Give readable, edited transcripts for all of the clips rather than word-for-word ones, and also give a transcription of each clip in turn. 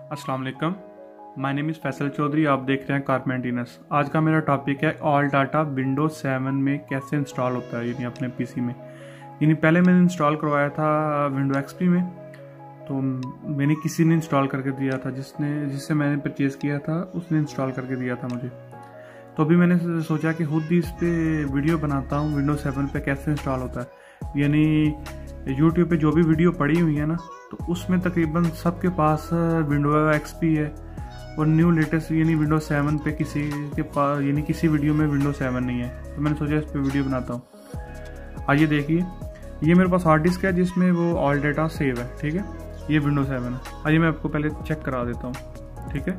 अस्सलाम वालेकुम। My name is Faisal Chaudhary. आप देख रहे हैं कार मेंटेनेंस। आज का मेरा टॉपिक है ऑल डाटा विंडोज 7 में कैसे इंस्टॉल होता है, यानी अपने पीसी में। यानी पहले मैंने इंस्टॉल करवाया था विंडो एक्सपी में, तो मैंने किसी ने इंस्टॉल करके दिया था, जिससे मैंने परचेज़ किया था उसने इंस्टॉल करके दिया था मुझे। तो अभी मैंने सोचा कि खुद ही इस पर वीडियो बनाता हूँ विंडोज 7 पे कैसे इंस्टॉल होता है। यानी यूट्यूब पे जो भी वीडियो पड़ी हुई है ना, तो उसमें तकरीबन सबके पास विंडो एक्सपी है और न्यू लेटेस्ट यानी विंडोज 7 पे किसी के पास यानी किसी वीडियो में विंडोज 7 नहीं है। तो मैंने सोचा इस पर वीडियो बनाता हूँ। आइए देखिए, ये मेरे पास हार्ड डिस्क है जिसमें वो ऑल डाटा सेव है। ठीक है, ये विंडोज 7 है। आइए मैं आपको पहले चेक करा देता हूँ। ठीक है,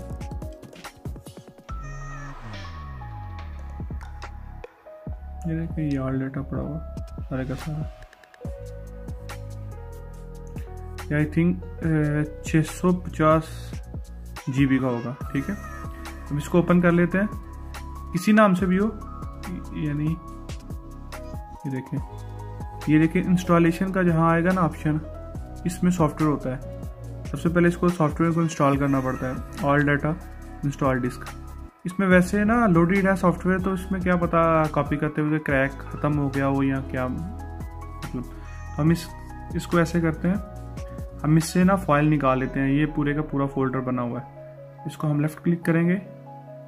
ये देखिए, ये ऑल डाटा पड़ा हुआ सारे का सारा। आई थिंक 650 GB का होगा। ठीक है, अब इसको ओपन कर लेते हैं, किसी नाम से भी हो। यानी ये देखिए इंस्टॉलेशन का जहाँ आएगा ना ऑप्शन, इसमें सॉफ्टवेयर होता है। सबसे पहले इसको सॉफ्टवेयर को इंस्टॉल करना पड़ता है, ऑल डाटा इंस्टॉल डिस्क। इसमें वैसे ना लोडेड है सॉफ्टवेयर, तो इसमें क्या पता कॉपी करते हुए क्रैक ख़त्म हो गया हो या क्या, मतलब। तो हम इसको ऐसे करते हैं, हम इससे ना फाइल निकाल लेते हैं। ये पूरे का पूरा फोल्डर बना हुआ है। इसको हम लेफ्ट क्लिक करेंगे,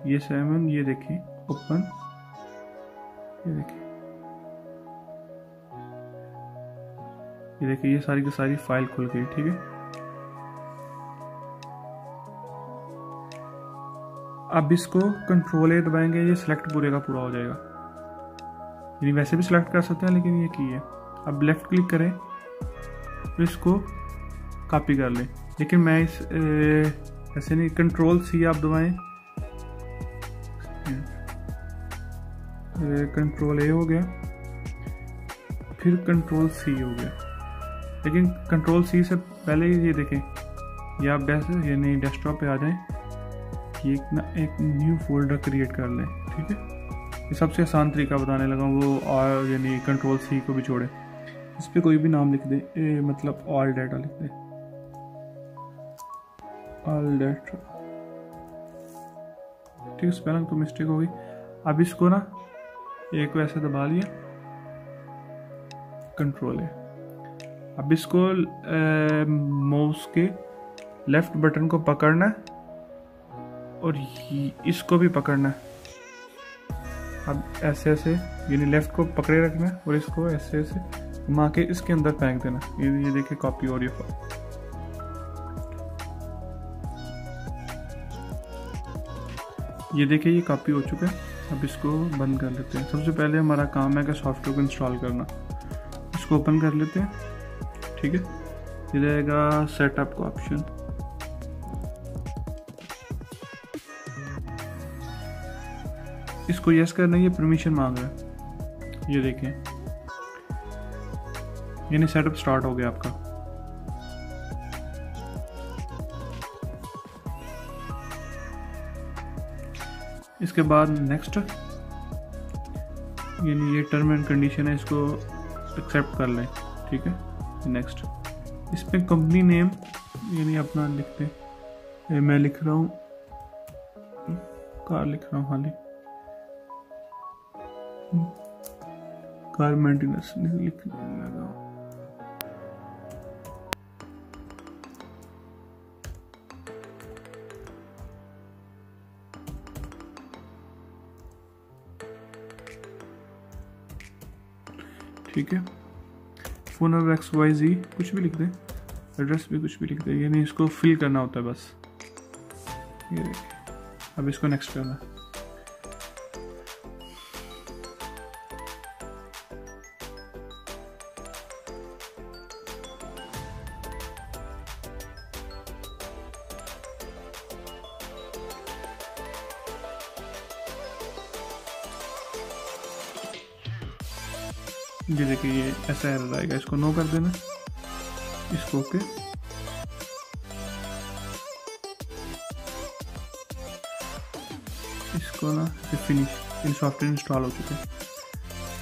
ये 7, ये देखिए ओपन, ये देखिए ये सारी की सारी फाइल खुल गई। ठीक है, अब इसको कंट्रोल ए दबाएंगे, ये सिलेक्ट पूरे का पूरा हो जाएगा। यानी वैसे भी सिलेक्ट कर सकते हैं, लेकिन ये की है। अब लेफ्ट क्लिक करें तो इसको कॉपी कर लें, लेकिन मैं ऐसे नहीं, कंट्रोल सी आप दबाएं, कंट्रोल ए हो गया, फिर कंट्रोल सी हो गया। लेकिन कंट्रोल सी से पहले ये देखें, ये आप यानी डेस्कटॉप पे आ जाएं, ये एक न्यू फोल्डर क्रिएट कर लें। ठीक है, ये सबसे आसान तरीका बताने लगा वो, और यानी कंट्रोल सी को भी छोड़े, इस पर कोई भी नाम लिख दे, मतलब ऑल डाटा लिख दे, ऑल डाटा। ठीक है, स्पेलिंग तो मिस्टेक हो गई। अब इसको ना एक को ऐसे दबा लिया, कंट्रोल है। अब इसको माउस के लेफ्ट बटन को पकड़ना है और इसको भी पकड़ना है। अब ऐसे ऐसे यानी लेफ्ट को पकड़े रखना है और इसको ऐसे ऐसे घुमा के इसके अंदर फेंक देना। ये देखिए कॉपी हो रही है। ये देखिए ये कॉपी हो चुका है। अब इसको बंद कर लेते हैं। सबसे पहले हमारा काम है कि सॉफ्टवेयर को इंस्टॉल करना। इसको ओपन कर लेते हैं। ठीक है, ये रहेगा सेटअप का ऑप्शन। इसको यस करना, ये परमिशन मांग रहा है। ये देखें, यानी सेटअप स्टार्ट हो गया आपका। इसके बाद नेक्स्ट, यानी ये टर्म एंड कंडीशन है, इसको एक्सेप्ट कर लें। ठीक है, नेक्स्ट। इसमें कंपनी नेम यानी अपना लिखते हैं। मैं लिख रहा हूँ कार, लिख रहा हूँ खाली कार मेंटेनेंस लिखने लगा। ठीक है, फोन नंबर XYZ कुछ भी लिख दे, एड्रेस भी कुछ भी लिख दे, यानी इसको फिल करना होता है बस। ये देखिए, अब इसको नेक्स्ट करना है। ये देखिए ये ऐसा एरर आएगा, इसको नो कर देना, इसको ओके। इसको ना फिनिश, इन सॉफ्टवेयर इंस्टॉल हो चुके हैं।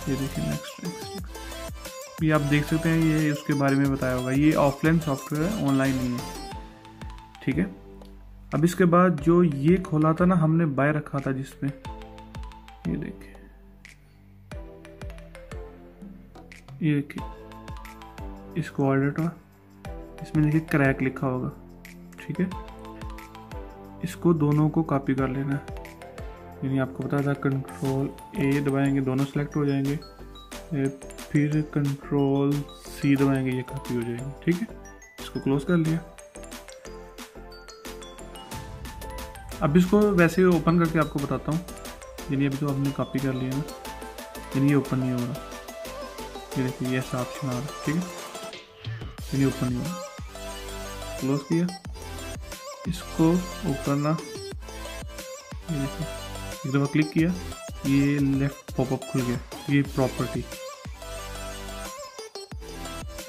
ये देखिए नेक्स्ट। ये आप देख सकते हैं, ये उसके बारे में बताया होगा। ये ऑफलाइन सॉफ्टवेयर है, ऑनलाइन नहीं है। ठीक है, अब इसके बाद जो ये खोला था ना हमने बाय रखा था जिसमें, ये देखिए, ये देखिए इसको ऑल डाटा, इसमें देखिए क्रैक लिखा होगा, ठीक है। इसको दोनों को कॉपी कर लेना है, यानी आपको पता था कंट्रोल ए दबाएंगे दोनों सेलेक्ट हो जाएंगे, फिर कंट्रोल सी दबाएंगे ये कॉपी हो जाएगी, ठीक है। इसको क्लोज कर लिया। अब इसको वैसे ओपन करके आपको बताता हूँ, यानी अभी तो आपने कॉपी कर लिया ना, यानी ये ओपन नहीं हो रहा, ये देखिए ये ऐसा ऑप्शन आ रहा है, ठीक है, यानी ओपन नहीं हो रहा। क्लोज किया, इसको ओपन ना, ये देखिए एक दफ़ा क्लिक किया, ये लेफ्ट पॉपअप खुल गया, ये प्रॉपर्टी।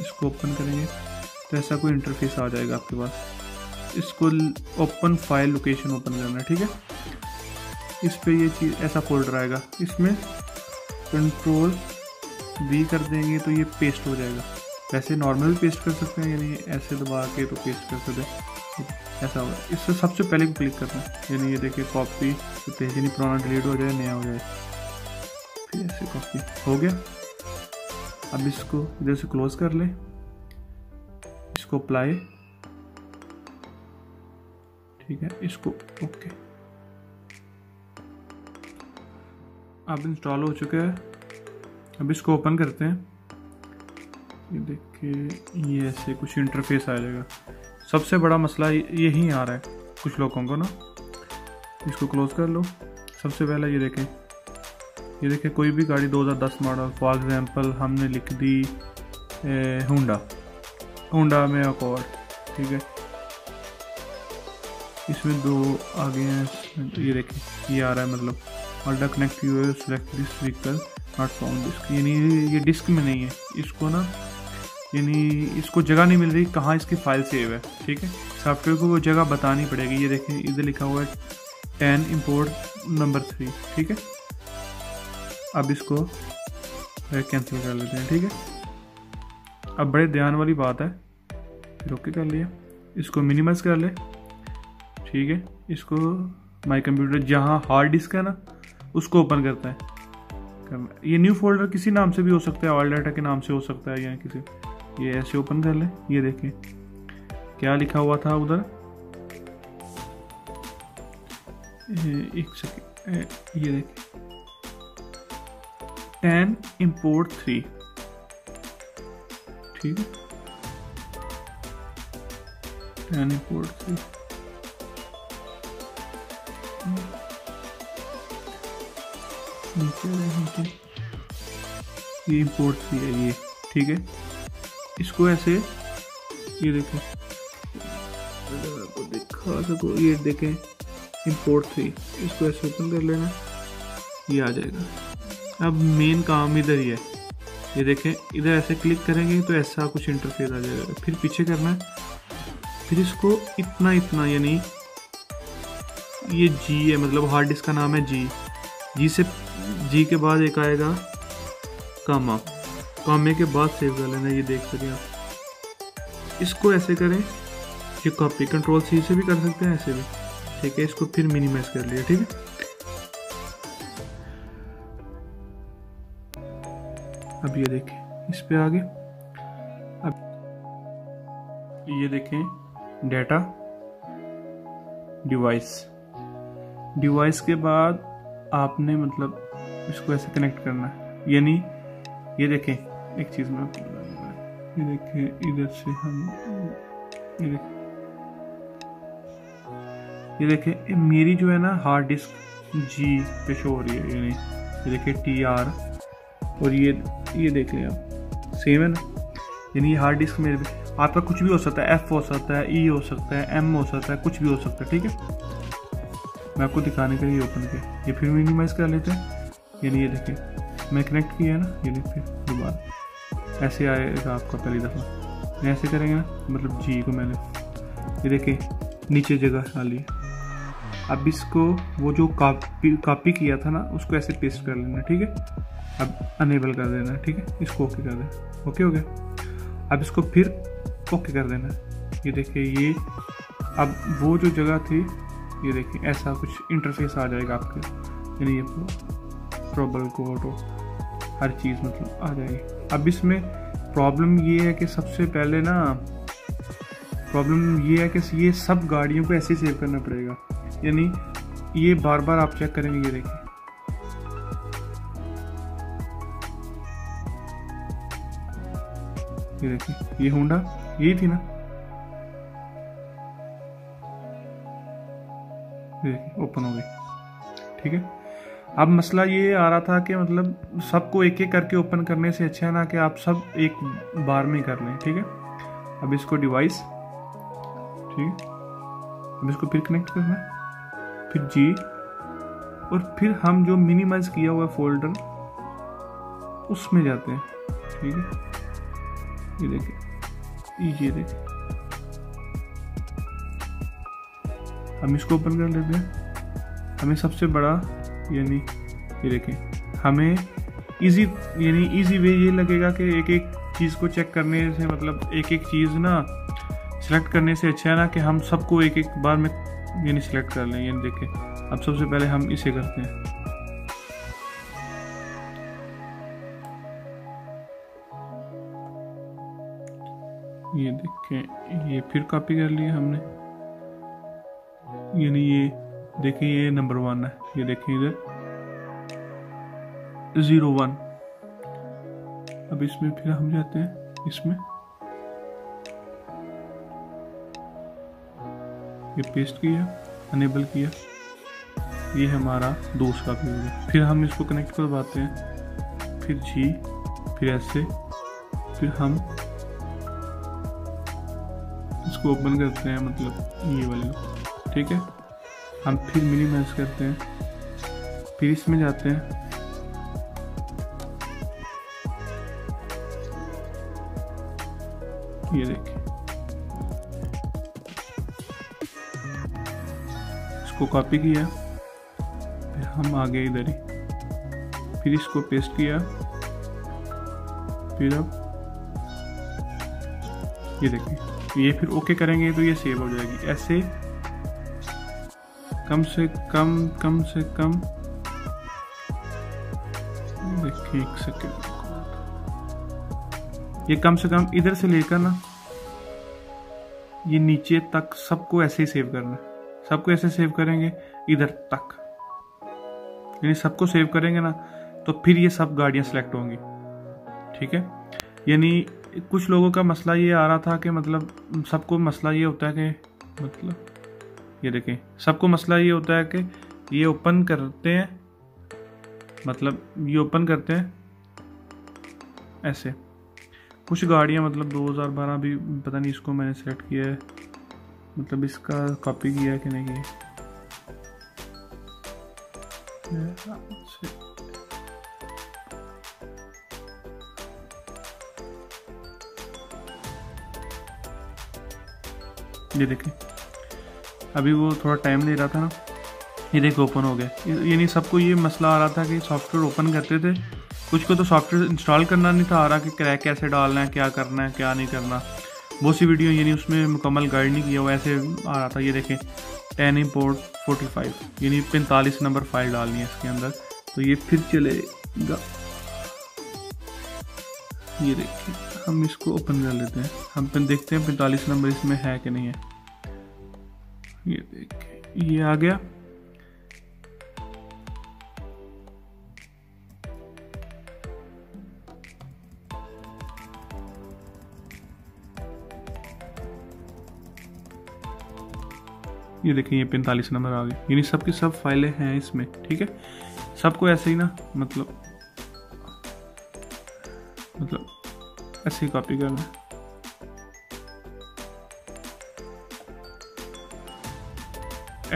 इसको ओपन करेंगे तो ऐसा कोई इंटरफेस आ जाएगा आपके पास। इसको ओपन फाइल लोकेशन ओपन करना है, ठीक है। इस पे ये चीज़ ऐसा फोल्डर आएगा, इसमें कंट्रोल V कर देंगे तो ये पेस्ट हो जाएगा। वैसे नॉर्मल पेस्ट कर सकते हैं, यानी ऐसे दबा के तो पेस्ट कर सकते हैं, ऐसा होगा। इससे सबसे पहले को क्लिक करना है, यानी ये देखिए कॉपी पेज, यानी पुराना डिलीट हो जाए नया हो जाए, फिर ऐसे कॉपी हो गया। अब इसको इधर से क्लोज कर ले, इसको अप्लाई, ठीक है, इसको ओके। अब इंस्टॉल हो चुका है। अब इसको ओपन करते हैं, ये देखिए ये ऐसे कुछ इंटरफेस आ जाएगा। सबसे बड़ा मसला यही आ रहा है कुछ लोगों को ना। इसको क्लोज कर लो। सबसे पहले ये देखें कोई भी गाड़ी 2010 मॉडल, फॉर एग्जांपल हमने लिख दी होंडा में अकॉर्ड, ठीक है। इसमें दो आगे हैं, ये देखें ये आ रहा है, मतलब ऑल्डा connect you select this vehicle not found disk, यानी ये डिस्क में नहीं है। इसको ना यानी इसको जगह नहीं मिल रही कहाँ इसकी फाइल सेव है, ठीक है। सॉफ्टवेयर को वो जगह बतानी पड़ेगी। ये देखें इधर लिखा हुआ है 10 इम्पोर्ट नंबर 3, ठीक है। अब इसको कैंसिल कर लेते हैं, ठीक है। अब बड़े ध्यान वाली बात है, फिर ओके कर लिया। इसको मिनिमाइज कर ले, ठीक है। इसको माई कंप्यूटर जहाँ हार्ड डिस्क है ना उसको ओपन करता है। ये न्यू फोल्डर किसी नाम से भी हो सकता है, ऑल डाटा के नाम से हो सकता है, या किसी, ये ऐसे ओपन कर ले। ये देखें क्या लिखा हुआ था उधर, एक सेकेंड, ये देखें 10 इम्पोर्ट 3, ठीक है, 10 इम्पोर्ट 3। नीचे ये इम्पोर्ट 3 है ये, ठीक है। इसको ऐसे ये देखें, अगर आपको दिखा सको, ये देखें इम्पोर्ट 3, इसको ऐसे ओपन कर लेना, ये आ जाएगा। अब मेन काम इधर ही है, ये देखें इधर ऐसे क्लिक करेंगे तो ऐसा कुछ इंटरफेस आ जाएगा। फिर पीछे करना है, फिर इसको इतना यानी ये जी है, मतलब हार्ड डिस्क का नाम है जी के बाद एक आएगा कामे के बाद सेव कर लेना। ये देख सकें आप, इसको ऐसे करें, ये कॉपी कंट्रोल सी से भी कर सकते हैं, ऐसे भी, ठीक है। इसको फिर मिनिमाइज कर लिया, ठीक है। अब ये देखें इस पे आगे, अब ये देखें डाटा डिवाइस के बाद आपने मतलब इसको ऐसे कनेक्ट करना है, यानी ये देखें एक चीज़ में, ये देखें इधर से हम ये देखें मेरी जो है ना हार्ड डिस्क जी पे शो हो रही है, यानी ये देखें TR, और ये देख लें आप सेम है ना, यानी ये हार्ड डिस्क मेरे पे। आपका कुछ भी हो सकता है, F हो सकता है, E हो सकता है, M हो सकता है, कुछ भी हो सकता है, ठीक है। मैं आपको दिखाने के लिए ओपन किया, ये फिर मिनिमाइज कर लेते हैं। यानी ये देखिए मैं कनेक्ट किया है ना, ये देखिए दोबारा ऐसे आएगा आपका पहली दफ़ा। ऐसे करेंगे ना, मतलब जी को मैंने ये देखिए नीचे जगह डाली। अब इसको वो जो कॉपी किया था ना उसको ऐसे पेस्ट कर लेना, ठीक है। अब अनेबल कर देना, ठीक है। इसको ओके कर देना, ओके हो गया। अब इसको फिर ओके कर देना। ये देखिए ये अब वो जो जगह थी, ये देखिए ऐसा कुछ इंटरफेस आ जाएगा आपके, यानी ये ट्रबल कोड और हर चीज़ मतलब आ जाएगी। अब इसमें प्रॉब्लम ये है कि सबसे पहले ना प्रॉब्लम ये है कि ये सब गाड़ियों को ऐसे सेव करना पड़ेगा, यानी ये बार बार आप चेक करेंगे। ये देखिए ये होंडा यही थी ना, ये देखिए ओपन हो गई, ठीक है। अब मसला ये आ रहा था कि मतलब सबको एक एक करके ओपन करने से अच्छा है ना कि आप सब एक बार में कर लें, ठीक है। अब इसको डिवाइस, ठीक है, अब इसको फिर कनेक्ट करना है, फिर जी, और फिर हम जो मिनिमाइज किया हुआ फोल्डर उसमें जाते हैं, ठीक है। ये देखिए हम इसको ओपन कर लेते हैं। हमें सबसे बड़ा यानी ये देखें, हमें इजी वे ये लगेगा कि एक एक चीज़ को चेक करने से मतलब एक एक चीज़ ना सिलेक्ट करने से अच्छा है ना कि हम सबको एक एक बार में यानी सिलेक्ट कर लें। यानी देखें अब सबसे पहले हम इसे करते हैं, ये देखें ये फिर कॉपी कर लिया हमने, यानी ये देखिए ये नंबर 1 है, ये देखिए इधर 01। अब इसमें फिर हम जाते हैं, इसमें ये पेस्ट किया, अनेबल किया, ये हमारा दोस्त का भी हो गया। फिर हम इसको कनेक्ट करवाते हैं, फिर जी, फिर ऐसे, फिर हम इसको ओपन करते हैं मतलब ये वाले, ठीक है। हम फिर मिनिमाइज करते हैं, फिर इसमें जाते हैं, ये देखिए इसको कॉपी किया, फिर हम आगे इधर ही, फिर इसको पेस्ट किया, फिर अब ये देखिए ये फिर ओके करेंगे तो ये सेव हो जाएगी। ऐसे कम से कम देखिए 1 सेकेंड, ये कम से कम इधर से लेकर ना ये नीचे तक सबको ऐसे ही सेव करना है। सबको ऐसे सेव करेंगे इधर तक, यानी सबको सेव करेंगे ना तो फिर ये सब गाड़ियां सिलेक्ट होंगी, ठीक है। यानी कुछ लोगों का मसला ये आ रहा था कि मतलब सबको मसला ये होता है कि मतलब ये देखें सबको मसला ये होता है कि ये ओपन करते हैं, मतलब ये ओपन करते हैं ऐसे। कुछ गाड़ियां मतलब 2012 भी पता नहीं, इसको मैंने सेलेक्ट किया है, मतलब इसका कॉपी किया है कि नहीं किया। ये देखें अभी वो थोड़ा टाइम ले रहा था ना, ये देखो ओपन हो गया। यानी सबको ये मसला आ रहा था कि सॉफ्टवेयर ओपन करते थे, कुछ को तो सॉफ्टवेयर इंस्टॉल करना नहीं था आ रहा कि क्रैक कैसे डालना है, क्या करना है क्या नहीं करना। बहुत सी वीडियो यानी उसमें मुकम्मल गाइड नहीं किया हुआ, ऐसे आ रहा था। ये देखें 10 import 45 यानी 45 नंबर फाइल डालनी है इसके अंदर, तो ये फिर चलेगा। ये देखिए हम इसको ओपन कर लेते हैं, हम देखते हैं 45 नंबर इसमें है कि नहीं है। ये देखिए ये आ गया। ये देखिए ये 45 नंबर आ गए, यानी सबकी सब फाइलें हैं इसमें, ठीक है। सबको ऐसे ही ना मतलब ऐसे ही कॉपी करना है।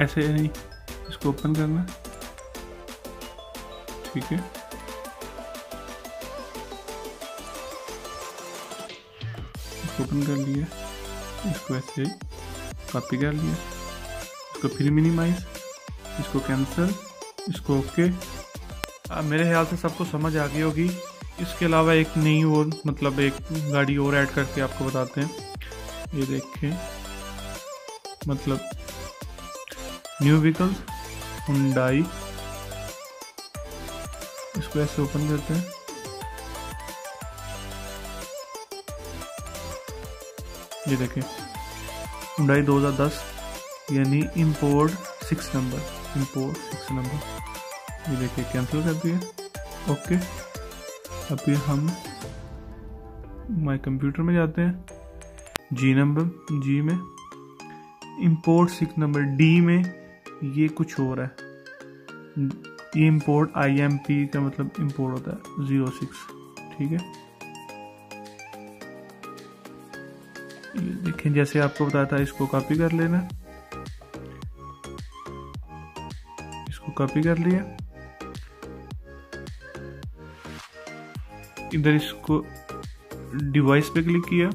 ऐसे नहीं, इसको ओपन करना है, ठीक है। इसको ओपन कर लिया, इसको ऐसे कॉपी कर लिया, इसको फिर मिनिमाइज, इसको कैंसिल, इसको ओके। मेरे ख्याल से सबको समझ आ गई होगी। इसके अलावा एक नई और मतलब एक गाड़ी और ऐड करके आपको बताते हैं। ये देखें मतलब न्यू व्हीकल्स हुंडई, इसको ऐसे ओपन करते हैं। ये देखिए हुंडई 2010 यानी इंपोर्ट 6 नंबर। ये देखिए कैंसिल कर दिया। ओके, अभी हम माय कंप्यूटर में जाते हैं। जी में इंपोर्ट 6 नंबर, डी में ये कुछ और है। ये इंपोर्ट IMP का मतलब इंपोर्ट होता है 06, ठीक है। ये देखें जैसे आपको बताया था, इसको कॉपी कर लेना। इसको कॉपी कर लिया, इधर इसको डिवाइस पे क्लिक किया,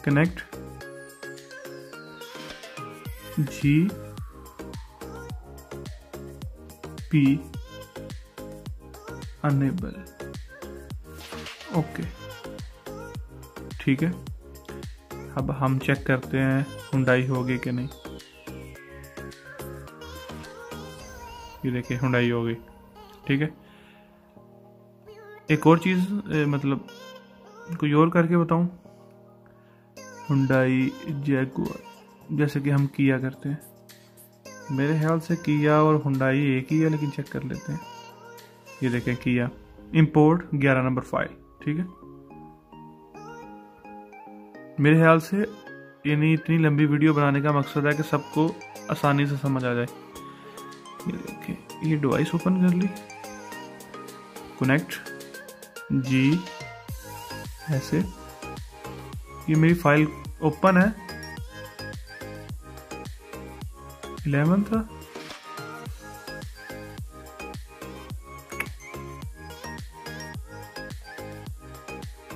कनेक्ट GP अनेबल। ओके, ठीक है। अब हम चेक करते हैं हुंडई होगी कि नहीं। ये देखिए हुंडई हो गई, ठीक है। एक और चीज़ मतलब कोई और करके बताऊं, हुंडई जैगुआर जैसे कि हम किया करते हैं। मेरे ख्याल से किया और हुंडई एक ही है, लेकिन चेक कर लेते हैं। ये देखें किया इंपोर्ट 11 नंबर फाइल, ठीक है। मेरे ख्याल से यानी इतनी लंबी वीडियो बनाने का मकसद है कि सबको आसानी से समझ आ जाए। ये देखें ये डिवाइस ओपन कर ली, कनेक्ट जी ऐसे। ये मेरी फाइल ओपन है, 11 था।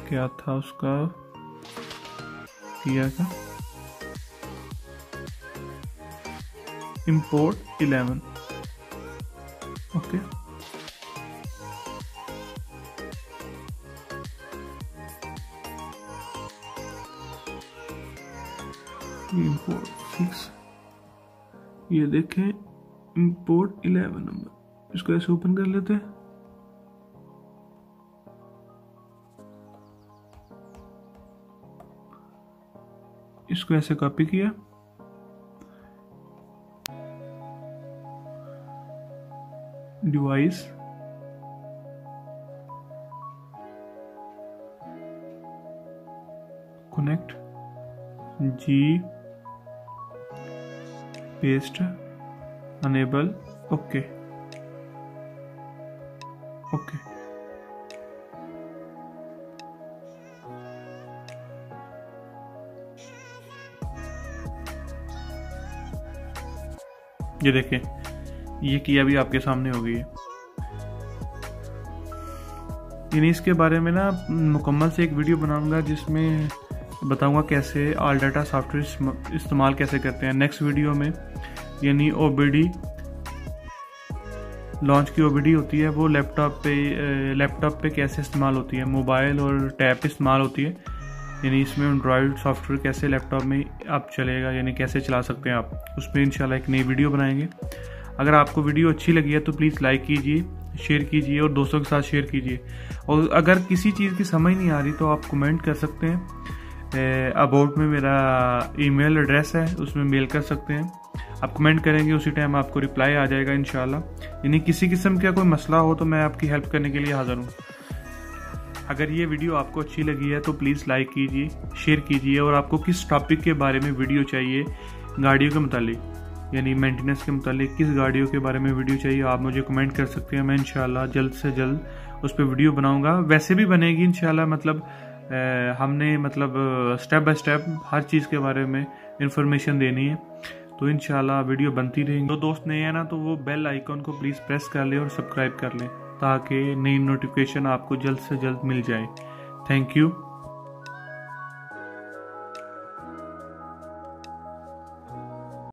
क्या था उसका किया का इंपोर्ट 11। Okay, import 6। ये देखें इंपोर्ट 11 नंबर, इसको ऐसे ओपन कर लेते हैं। इसको ऐसे कॉपी किया, डिवाइस कनेक्ट जी पेस्ट अनेबल। ओके, ओके, ये देखें ये किया भी आपके सामने हो गई है। यानी इसके बारे में ना मुकम्मल से एक वीडियो बनाऊंगा जिसमें बताऊंगा कैसे ऑल डाटा सॉफ्टवेयर इस्तेमाल कैसे करते हैं नेक्स्ट वीडियो में। यानी OBD लॉन्च की OBD होती है, वो लैपटॉप पे कैसे इस्तेमाल होती है, मोबाइल और टैब पे इस्तेमाल होती है। यानी इसमें एंड्रॉयड सॉफ्टवेयर कैसे लैपटॉप में आप चलेगा, यानी कैसे चला सकते हैं आप, उस पर इंशाल्लाह एक नई वीडियो बनाएंगे। अगर आपको वीडियो अच्छी लगी है तो प्लीज़ लाइक कीजिए, शेयर कीजिए और दोस्तों के साथ शेयर कीजिए। और अगर किसी चीज़ की समझ नहीं आ रही तो आप कमेंट कर सकते हैं। अबाउट में मेरा ईमेल एड्रेस है, उसमें मेल कर सकते हैं। आप कमेंट करेंगे उसी टाइम आपको रिप्लाई आ जाएगा इंशाल्लाह। यानी किसी किस्म का कोई मसला हो तो मैं आपकी हेल्प करने के लिए हाज़िर हूँ। अगर ये वीडियो आपको अच्छी लगी है तो प्लीज़ लाइक कीजिए, शेयर कीजिए। और आपको किस टॉपिक के बारे में वीडियो चाहिए, गाड़ियों के मुतालिक यानी मेंटेनेंस के मुतालिक किस गाड़ियों के बारे में वीडियो चाहिए, आप मुझे कमेंट कर सकते हैं। मैं इंशाल्लाह जल्द से जल्द उस पर वीडियो बनाऊंगा। वैसे भी बनेगी इंशाल्लाह, मतलब हमने मतलब स्टेप बाय स्टेप हर चीज़ के बारे में इंफॉर्मेशन देनी है, तो इंशाल्लाह वीडियो बनती रहेंगी। तो दोस्त नए हैं ना तो वो बेल आइकॉन को प्लीज़ प्रेस कर लें और सब्सक्राइब कर लें ताकि नई नोटिफिकेशन आपको जल्द से जल्द मिल जाए। Thank you.